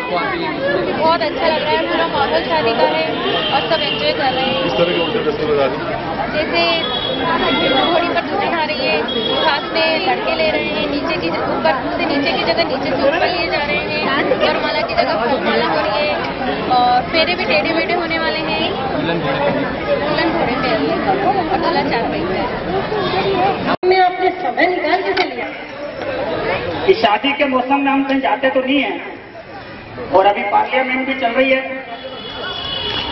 आपको आते हैं? बहुत अच्छा लग रहा है, पूरा माहौल शादी का है और सब एंजॉय कर रहे हैं। इस तरह के उनके रस्म बता दें, जैसे घोड़ी पर दुल्हन आ रही है, साथ में लड़के ले रहे हैं, नीचे की ऊपर से नीचे की जगह नीचे से ऊपर लिए जा रहे हैं, वरमाला की जगह फूलमाला हो रही है और फेरे भी टेढ़े मेढ़े होने वाले हैं। दुल्हन घोड़े पे और दूल्हा चार पे है। हमने अपने समय निकाल के लिया कि शादी के मौसम में हम कहीं जाते तो नहीं है और अभी पार्लियामेंट भी चल रही है,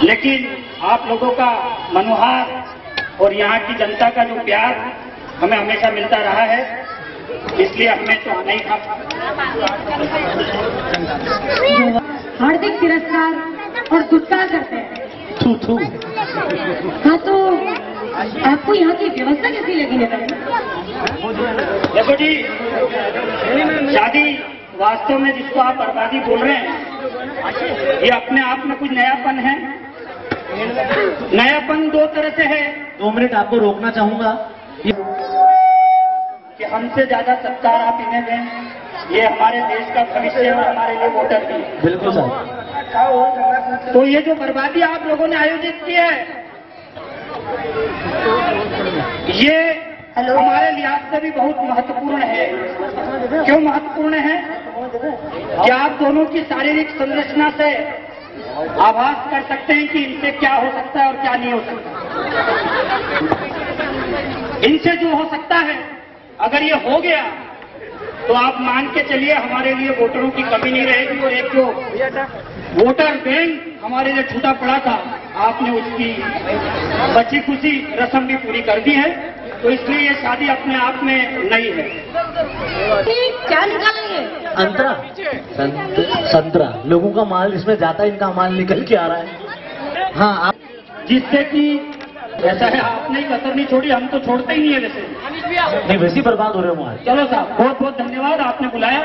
लेकिन आप लोगों का मनोहार और यहाँ की जनता का जो प्यार हमें हमेशा मिलता रहा है, इसलिए हमें तो आना ही था। हार्दिक तिरस्कार और दुत्कार करते हैं। हाँ, तो आपको यहाँ की व्यवस्था कैसी लगी नेता? देखो जी, शादी वास्तव में जिसको आप बर्बादी बोल रहे हैं, ये अपने आप में कुछ नयापन है। नयापन दो तरह से है। 2 मिनट आपको रोकना चाहूंगा कि हमसे ज्यादा सत्कार आप इन्हें दें, ये हमारे देश का भविष्य है और हमारे लिए वोटर भी। बिल्कुल सर। तो ये जो बर्बादी आप लोगों ने आयोजित की है, ये हमारे लिहाज से भी बहुत महत्वपूर्ण है। क्यों महत्वपूर्ण है? कि आप दोनों की शारीरिक संरचना से आभास कर सकते हैं कि इनसे क्या हो सकता है और क्या नहीं हो सकता। इनसे जो हो सकता है, अगर ये हो गया तो आप मान के चलिए हमारे लिए वोटरों की कमी नहीं रहेगी। और एक जो वोटर बैंक हमारे लिए छूटा पड़ा था, आपने उसकी बची खुशी रस्म भी पूरी कर दी है। तो इसलिए ये शादी अपने आप में नई है। क्या निकालेंगे? अंतरा संतरा लोगों का माल इसमें जाता है, इनका माल निकल के आ रहा है। हाँ, आप जिससे कि ऐसा है, आपने ही कसर नहीं छोड़ी, हम तो छोड़ते ही नहीं है वैसे। नहीं, वैसे ही बर्बाद हो रहे हो माल। चलो साहब, बहुत बहुत धन्यवाद, आपने बुलाया।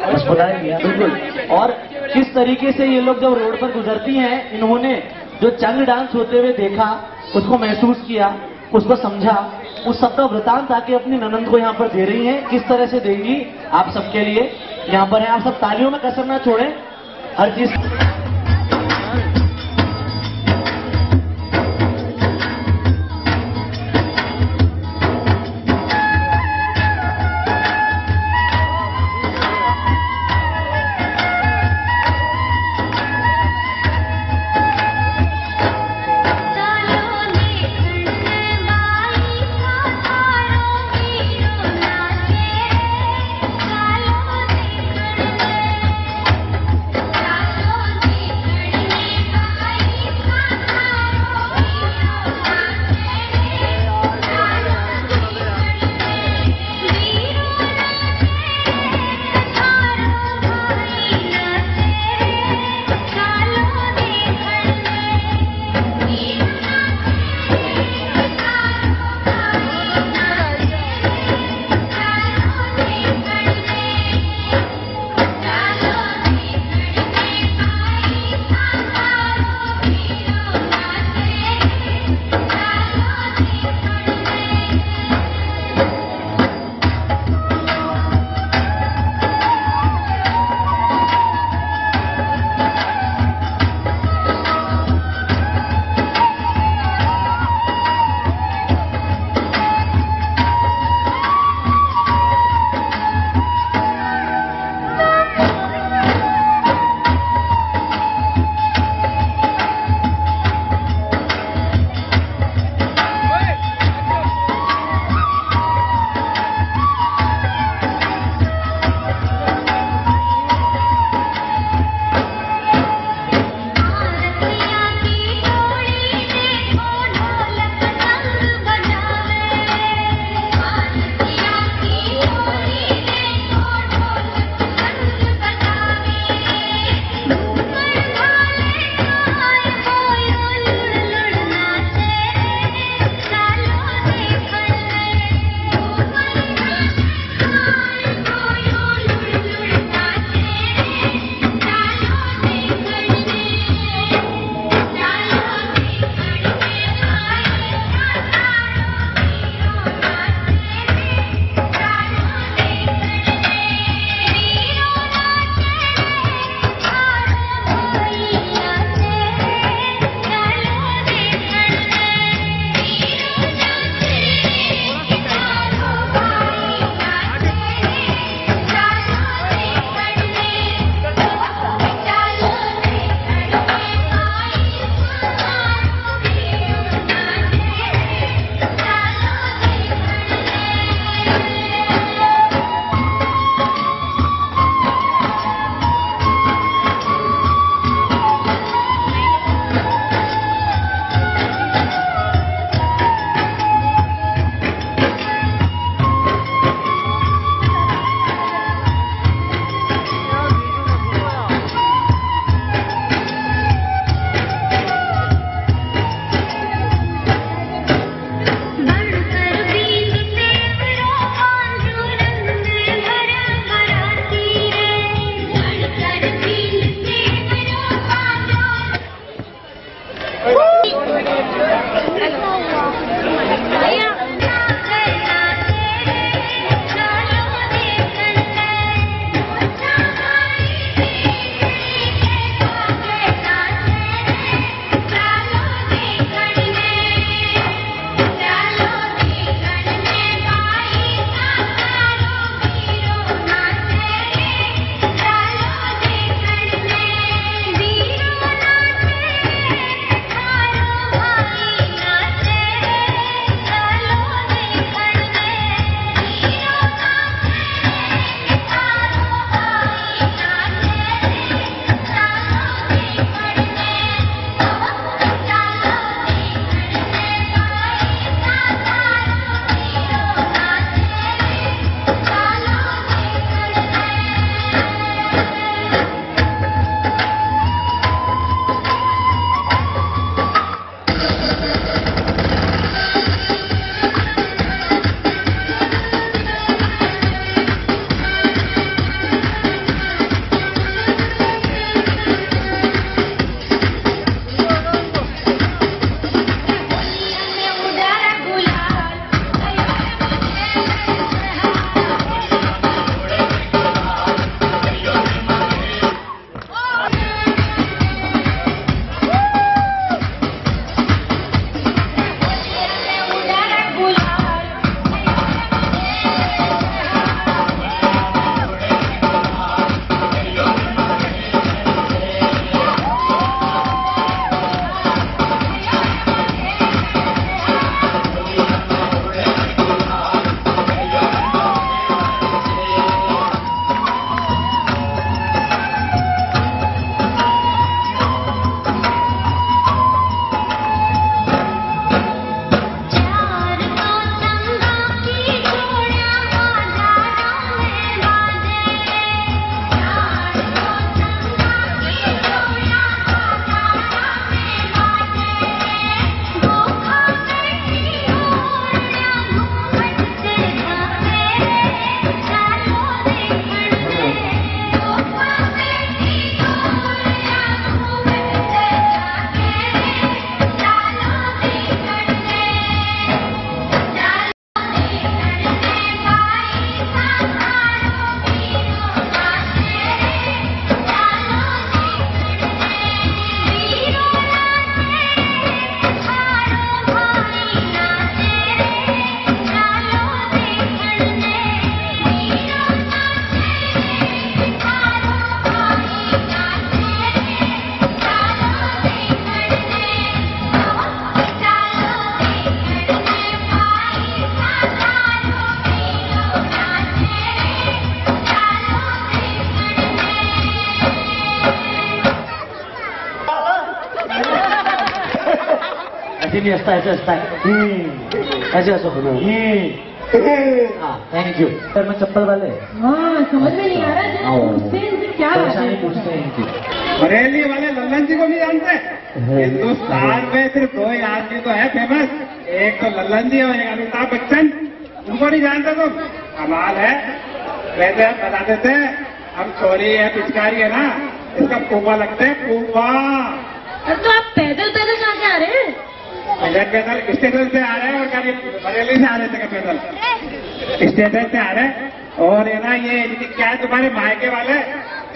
बस बुलाया गया, बिल्कुल। और किस तरीके से ये लोग जब रोड पर गुजरती हैं, इन्होंने जो चंग डांस होते हुए देखा, उसको महसूस किया, उसको समझा, उस सबका वृतांत आके अपनी ननंद को यहाँ पर दे रही हैं। किस तरह से देंगी आप सबके लिए यहाँ पर है। आप सब तालियों में कसर ना छोड़ें, हर चीज। ऐसे नहीं हंसता, ऐसे हंसता है, ऐसे हंसो। हाँ, थैंक यू। सर मैं चप्पल वाले हाँ, समझ में नहीं आ रहा है उससे क्या परेशानी पूछते हैं इनकी। बरेली वाले लल्लन जी को नहीं जानते? हिंदुस्तान में सिर्फ 2 ही आदमी तो है फेमस, एक तो लल्लन जी और एक अमिताभ बच्चन। उनको नहीं जानते तुम? कमाल है। वैसे आप बता देते, हम छोरी है, पिचकारी है ना, इसका पूपा लगते हैं, पूपा। तो आप पैदल पैदल कहाँ से आ रहे हैं? पैदल स्टेशन से आ रहे हैं, और क्या बरेली से आ रहे थे? पैदल स्टेशन से आ रहे हैं। और ये ना, ये क्या है तुम्हारे मायके वाले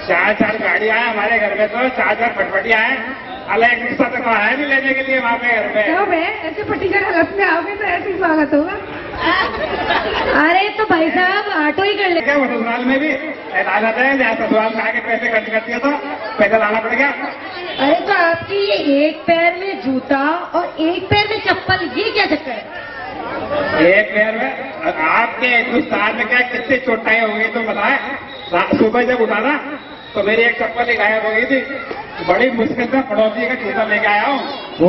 4 गाड़ी आए हमारे घर में, तो 4 फटफटिया है, अलग एक रिक्शा तक आया नहीं लेने के लिए वहाँ पे घर में। क्यों बे, ऐसे पटीकर हालत में आओगे तो ऐसे स्वागत होगा। अरे तो भाई साहब ऑटो ही कर ले। क्या वो ससुराल में भी आदत है, जहाँ ससुराल में आके पैसे खर्च करती है तो पैदल आना पड़ गया। अरे तो आपकी ये एक पैर में जूता और एक पैर में चप्पल, ये क्या चक्कर है? एक पैर में आपके हिंदुस्तान में क्या कितनी चोटाई हो गई तुम बताए? सुबह जब उठा ना तो मेरी एक चप्पल ही गायब हो गई थी, बड़ी मुश्किल से पड़ोसी का जूता लेके आया हूँ। वो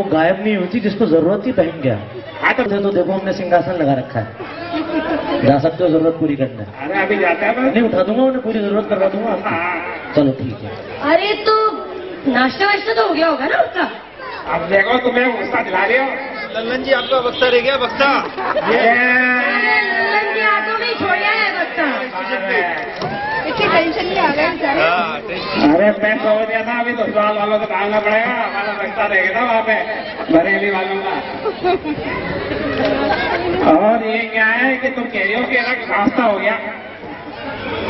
गायब नहीं होती, जिसको जरूरत थी पहन गया। हाँ तो देखो हमने सिंहासन लगा रखा है, जा सकते हो जरूरत पूरी करने। अरे अभी जाता है, नहीं उठा दूंगा, उन्हें पूरी जरूरत करवा दूंगा। हाँ। चलो ठीक है। अरे तो नाश्ता वाश्ता तो हो गया होगा ना उसका? अब देखो तुम्हें गुस्सा दिला रही हो। लल्लन जी आपका बक्सा रह गया, बक्सा। लल्लन जी ऑटो में छोड़िया है बक्सा। इतनी टेंशन में आ गए बेचारे। अरे मैं सोच दिया था अभी तो ससुराल वालों से भागना पड़ेगा, हमारा बक्सा रह गया था वहाँ पे बरेली वालों का। और ये क्या है कि तुम कह रही हो कि नाश्ता हो गया,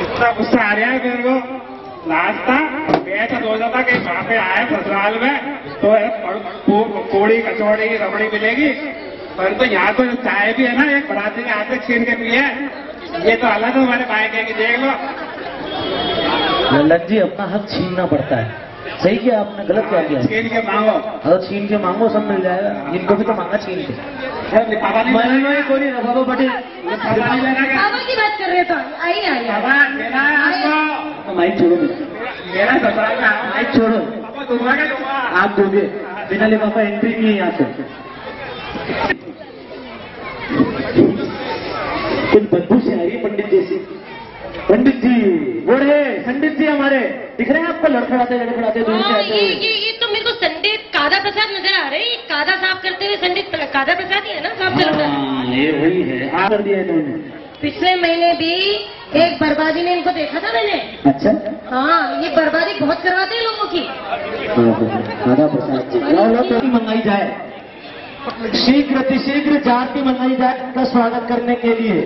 इतना गुस्सा आ रहा है मेरे को। नाश्ता ऐसा सोचा था कि वहाँ पे आए ससुराल में तो पूड़ी कचौड़ी रबड़ी मिलेगी, पर तो यहाँ तो चाय भी है ना, एक बराती के हाथ से छीन के पिए। ये तो अलग है हमारे मायके की, देख लो। लल्लन जी अपना हक छीनना पड़ता है। सही किया आपने, गलत क्या किया? छीन के मांगो। अगर छीन के मांगो सब मिल जाएगा, इनको भी तो मांगा छीन के। बाबा नहीं कोई नहीं, बाबा पटेल बाबा की बात कर रहे तो आइए आइए। बाबा देना है आपको। माइक छोड़ो, मेरा ससुराल का माइक छोड़ो। पापा दूंगा क्या दूंगा? आप दोगे, बिना लिफाफा एंट्री की यहाँ से। कुछ बदबू से आ रही है पंडित जी से। पंडित जी वो रहे, पंडित जी हमारे दिख रहे हैं आपको, लड़खड़ाते लड़खड़ाते दूर से आते हुए। ये तो मेरे को संडित कादा प्रसाद नजर आ रहे हैं। कादा साफ करते हुए संडित कादा प्रसाद ही है ना साफ चल रहा है। ये वही है, आप कर दिया इन्होंने। पिछले महीने भी एक बर्बादी ने इनको देखा था मैंने। अच्छा, हाँ, ये बर्बादी बहुत करवाते हैं लोगों की। कादा प्रसाद मंगाई जाए, शीघ्र अतिशीघ्र जाति मंगाई जाए उनका स्वागत करने के लिए।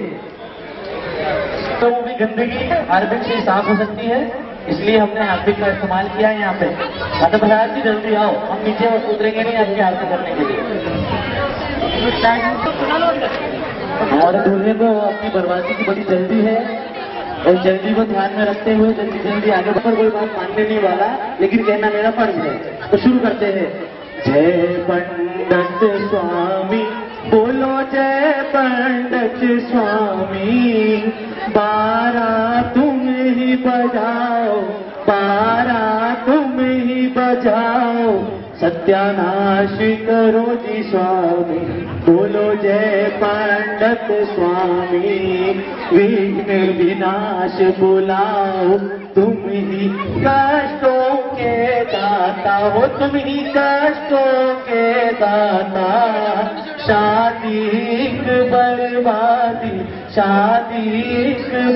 तो भी गंदगी हार्पिक से साफ हो सकती है, इसलिए हमने हार्पिक का इस्तेमाल किया है यहाँ पे। कादा प्रसाद जी जल्दी आओ, हम नीचे उतरेंगे नहीं आपकी आरती करने के लिए। और दूल्हे को अपनी बर्बादी की बड़ी जल्दी है, और जल्दी को ध्यान में रखते हुए जल्दी जल्दी आगे बढ़कर कोई बात मानने नहीं वाला, लेकिन कहना मेरा फर्ज है। तो शुरू करते हैं। जय पंडित स्वामी बोलो, जय पंडित स्वामी, बारा तुम ही बजाओ, बारा तुम ही बजाओ, सत्यानाश करो जी स्वामी, बोलो जय पंडित स्वामी, विघ्न विनाश बुलाओ, तुम ही कष्टों के दाता हो, तुम ही कष्टों के दाता, शादी बर्बादी, शादी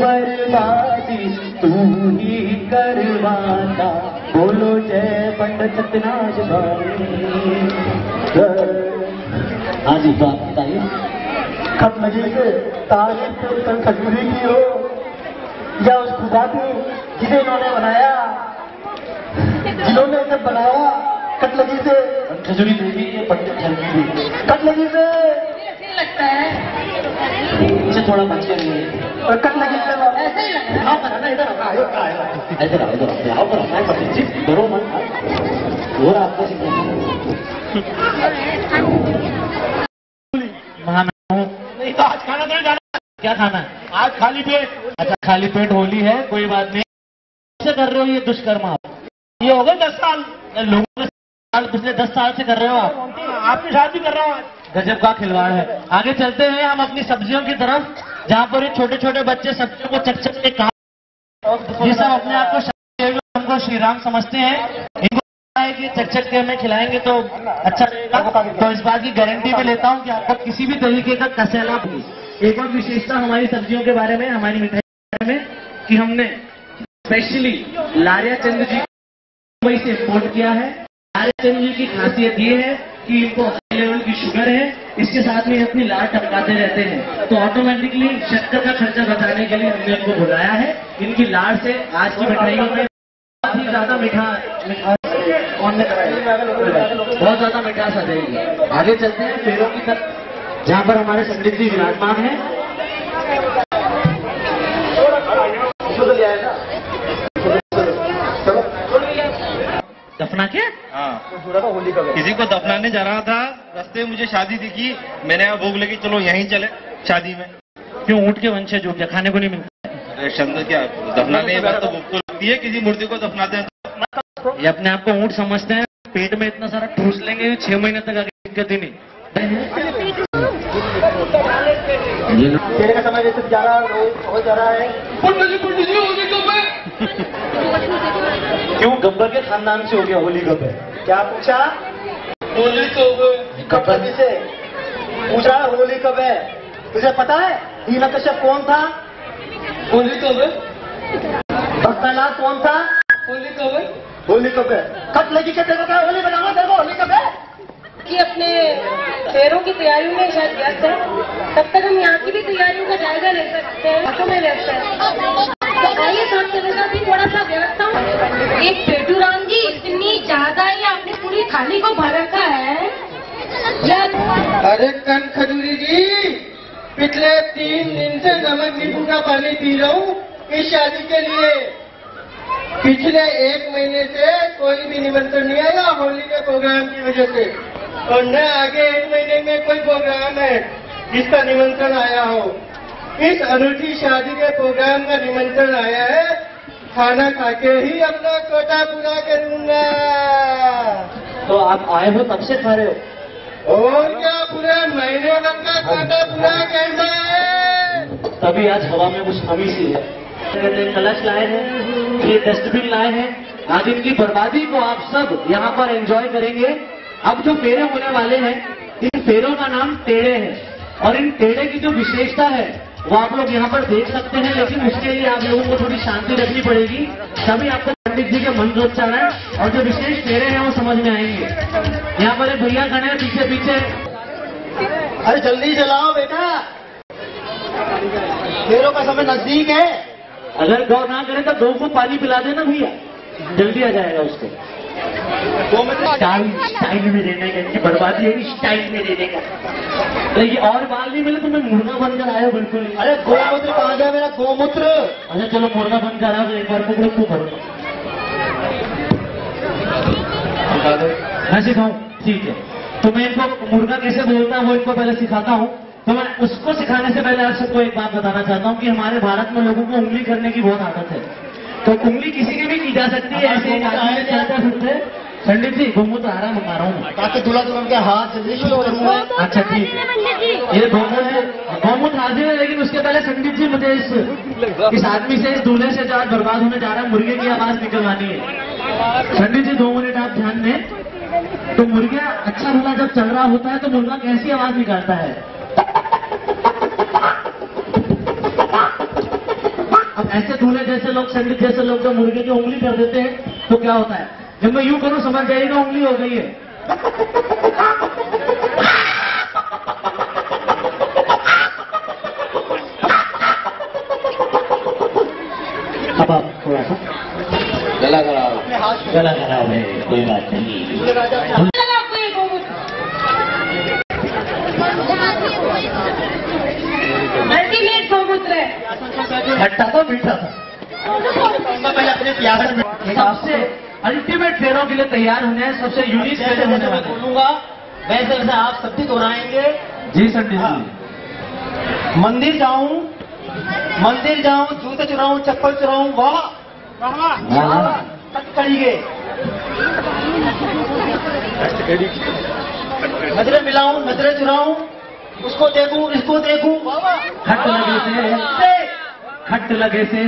बर्बादी तू ही करवाता, बोलो जय पंडित सत्यनाश स्वामी। हाँ जी, तो आप बताइए। खत लगी से तारीफ तो खजूरी की हो या उस खुदा की जिसे इन्होंने बनाया, जिन्होंने इसे बनाया, कटलगी से खजूरी देवी ये पंडित झलकी भी कटलगी से लगता है इसे थोड़ा बच के रहिए। और कटलगी से ऐसा ही लगता है। आओ बनाना, इधर आओ, इधर आओ, इधर आओ, बनाना है पंडित जी, डरो मत। और आपको नहीं तो आज खाना नहीं जाना, क्या खाना है? आज खाली पेट। अच्छा, खाली पेट होली है, कोई बात नहीं। कैसे कर रहे हो ये दुष्कर्म आप? ये हो गए 10 साल। लोगों के साल पिछले 10 साल से कर रहे हो आप? आपके साथ भी कर रहा हूँ। गजब का खिलवाड़ है। आगे चलते हैं हम अपनी सब्जियों की तरफ, जहाँ पर ये छोटे छोटे बच्चे सब्जियों को चक चक के ये सब अपने आप को हमको श्री राम समझते हैं। इनको है कि चक चक के हमें खिलाएंगे तो अच्छा रहेगा। तो इस बात की गारंटी में लेता हूँ कि आपको किसी भी तरीके का कसैला भी। एक और विशेषता हमारी सब्जियों के बारे में, हमारी मिठाई के बारे में, कि हमने स्पेशली लारिया चंद्र जी मुंबई से इम्पोर्ट किया है। लारिया चंद्र जी की खासियत ये है कि इनको हाई लेवल की शुगर है, इसके साथ में अपनी लार टपकाते रहते हैं, तो ऑटोमेटिकली शक्कर का खर्चा बचाने के लिए हमने इनको बुलाया है। इनकी लार से आज की मिठाइयों में बहुत ही ज्यादा बहुत ज्यादा मिठास आ जाएगी। आगे चलते हैं पेड़ों की तरफ, जहाँ पर हमारे पंडित जी विराजमान है। दफना के? हाँ, किसी को दफनाने जा रहा था, रास्ते में मुझे शादी दिखी, मैंने यहाँ भूख लगी, चलो यहीं चले शादी में। क्यों ऊँट के वंशज हो क्या, खाने को नहीं मिलता? अरे शंकर क्या दफनाने के बाद तो भूख तो लगती है, किसी मूर्ति को दफनाते हैं तो। ये अपने आप को ऊँट समझते हैं, पेट में इतना सारा ठूस लेंगे 6 महीने तक आगे दिक्कत ही नहीं। तेरे का समय जैसे जा रहा हो जा रहा है। क्यों गब्बर के खानदान से हो गया होली कब है? क्या पूछा? होली कब है? गब्बर जी से पूछा होली कब है? तुझे पता है हिरण्यकश्यप कौन था? होली कब है? भक्तनाथ कौन था? होली कब है? होली कब है? कब लगी के तेरे को क्या होली बनाऊंगा तेरे को? होली कब है? कि अपने फेरों की तैयारियों में शायद व्यस्त है, तब तक हम यहाँ की भी तैयारियों का जायजा ले सकते हैं। ऑटो में व्यस्त है तो आइए साथ चलेगा भी थोड़ा सा व्यस्त हूँ। एक पेटू राम जी, इतनी ज्यादा ही आपने पूरी थाली को भर रखा है। अरे कन खजूरी जी, पिछले 3 दिन से नमक नींबू का पानी पी रहा हूँ इस शादी के लिए। पिछले 1 महीने से कोई भी निमंत्रण नहीं आया होली के प्रोग्राम की वजह से, और न आगे 1 महीने में कोई प्रोग्राम है जिसका निमंत्रण आया हो। इस अनूठी शादी के प्रोग्राम का निमंत्रण आया है, खाना खा के ही अपना कोटा पूरा करूंगा। तो आप आए हो तब से खा रहे हो? और क्या पूरे महीने भर का कोटा पूरा करना है। तभी आज हवा में कुछ कमी सी है। कलश लाए हैं, ये डस्टबिन लाए हैं, आज इनकी बर्बादी को आप सब यहाँ पर एंजॉय करेंगे। अब जो फेरे होने वाले हैं, इन फेरों का नाम टेढ़े है, और इन टेढ़े की जो विशेषता है वो आप लोग यहाँ पर देख सकते हैं, लेकिन उसके लिए आप लोगों को थोड़ी शांति रखनी पड़ेगी, तभी आपको पंडित जी के मंत्रोच्चारण और जो विशेष फेरे हैं वो समझ में आएंगे। यहाँ पर एक भैया खड़े हैं पीछे पीछे। अरे जल्दी चलाओ बेटा, फेरों का समय नजदीक है। अगर गौ ना करे तो गौ को पानी पिला देना भैया, जल्दी आ जाएगा उसको। स्टाइल में देने का, इनकी बर्बादी है स्टाइल में देने का। लेकिन और बाल नहीं मिले तो मैं मुर्गा बनकर आया बिल्कुल। अरे गोमूत्र कहाँ गया मेरा गोमूत्र? अच्छा चलो मुर्गा बनकर आया, तो एक बार पकड़ो क्यों करो, मैं सिखाऊं? ठीक है, तो मैं इनको मुर्गा कैसे बोलता हूँ वो इनको पहले सिखाता हूँ। तो मैं उसको सिखाने से पहले आप सबको एक बात बताना चाहता हूँ कि हमारे भारत में लोगों को उंगली करने की बहुत आदत है। तो उंगली किसी की भी की जा सकती है, ऐसे एक आदमी चलते फिरते। पंडित जी गोमूत्र आराम मंगा रहा हूँ ताकि दूल्हा दुल्हन के हाथ जल्दी शुरू करूंगा। अच्छा ठीक है, ये गोमूत्र हाजिर है, लेकिन उसके पहले पंडित जी मुझे इस आदमी से, इस दूल्हे से जो आज बर्बाद होने जा रहा है, मुर्गे की आवाज निकलवानी है। पंडित जी 2 मिनट आप ध्यान दें। तो मुर्गा अच्छा भला जब चल रहा होता है तो मुर्गा कैसी आवाज निकालता है? अब ऐसे दूल्हे जैसे लोग, पंडित जैसे लोग जब मुर्गे की उंगली कर देते हैं तो क्या होता है? जब मैं यूं करूं समझ जाइएगा उंगली हो गई है। अब आप थोड़ा सा गला खराब, गला खराब है, कोई बात नहीं। अल्टीमेट गोमूत्र है, खट्टा था मीठा था, पहले अपने प्यार में सबसे अल्टीमेट फेरों के लिए तैयार होने हैं, सबसे यूनिक फेरे होने वाले। बोलूंगा वैसे वैसे आप सब भी दोहराएंगे। जी पंडित जी। मंदिर जाऊं, जूते चुराऊं, चप्पल चुराऊं, वाह कड़ी गए। नजरें मिलाऊं, नजरें चुराऊं, उसको देखूं, इसको देखूं, खट लगे से, खट लगे से,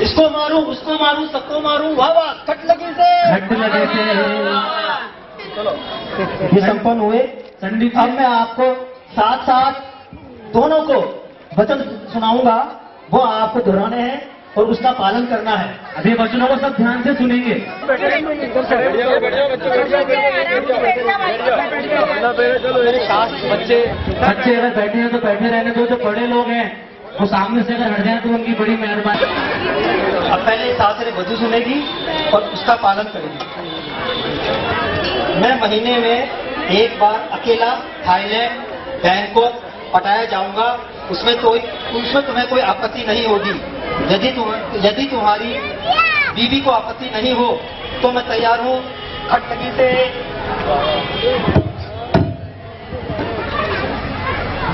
इसको मारूं, उसको मारूं, सबको मारूं, वाह वाह, खट लगे से, खट लगे से। चलो ये संपन्न हुए पंडित। अब मैं आपको साथ साथ दोनों को वचन सुनाऊंगा, वो आपको दोहराने हैं और उसका पालन करना है। अभी वचनों को सब ध्यान से सुनेंगे। बच्चे अगर बैठे हैं तो बैठे रहने दो, जो बड़े लोग हैं वो सामने से अगर हट जाए तो उनकी बड़ी मेहरबानी। अब पहले साथ से वधू सुनेगी और उसका पालन करेगी। मैं महीने में एक बार अकेला थाईलैंड, बैंकॉक, पटाया जाऊंगा, उसमें तुम्हें कोई आपत्ति नहीं होगी। यदि तुम्हारी बीवी को आपत्ति नहीं हो तो मैं तैयार हूँ। खटलगी से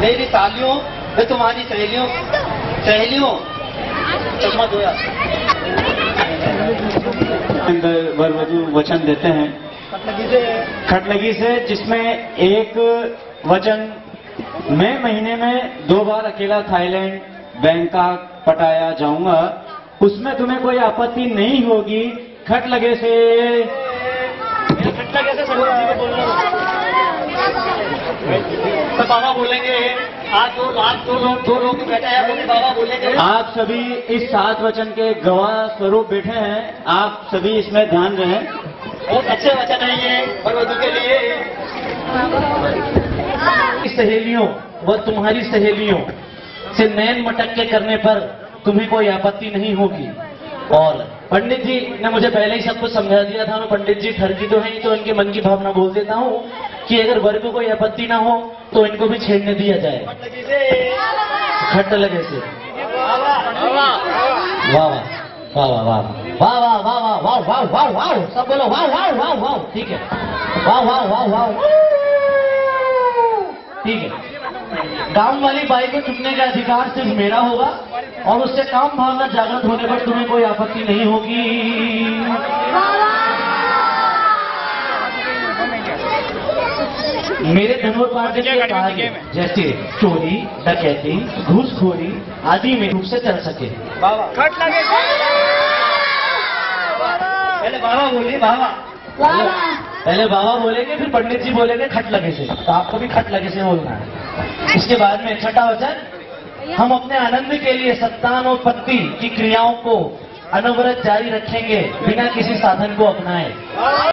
मेरी सालियों, मैं तुम्हारी सहेलियों चश्मा दो यार। वर वधू वचन देते हैं खटलगी से, जिसमें एक वचन, मैं महीने में 2 बार अकेला थाईलैंड, बैंकॉक, पटाया जाऊंगा, उसमें तुम्हें कोई आपत्ति नहीं होगी। खट लगे से, खट लगे से तो बाबा बोलेंगे। आज दो लोग बैठे हैं, वो बाबा बोलेंगे। आप सभी इस 7 वचन के गवाह स्वरूप बैठे हैं, आप सभी इसमें ध्यान रहें। बहुत अच्छे वचन है ये वर वधू के लिए। सहेलियों व तुम्हारी सहेलियों से नैन मटक के करने पर तुम्हें कोई आपत्ति नहीं होगी। और पंडित जी ने मुझे पहले ही सब कुछ समझा दिया था। मैं पंडित जी ठरकी तो है ही, तो इनके मन की भावना बोल देता हूँ कि अगर वर को कोई आपत्ति ना हो तो इनको भी छेड़ने दिया जाए। खट लगे से, वाह वाह वाह वाह वाह वाह वाह वाह वाह वाह वाह वाह वाह, सब बोलो वाह वाह वाह वाह। ठीक है, वाह वाह वाह वाह, ठीक है। काम वाली बाई को चुनने का अधिकार सिर्फ मेरा होगा और उससे काम भावना जागृत होने पर तुम्हें कोई आपत्ति नहीं होगी। मेरे धनोत्पादन के कार्य जैसे चोरी, डकैती, घूसखोरी आदि में रूप से चल सके। पहले बाबा बोलिए, बाबा पहले बाबा बोलेंगे, फिर पंडित जी बोलेंगे खट लगे से, तो आपको भी खट लगे से बोलना है। इसके बाद में छठा वचन, हम अपने आनंद के लिए संतानोत्पत्ति की क्रियाओं को अनवरत जारी रखेंगे बिना किसी साधन को अपनाए।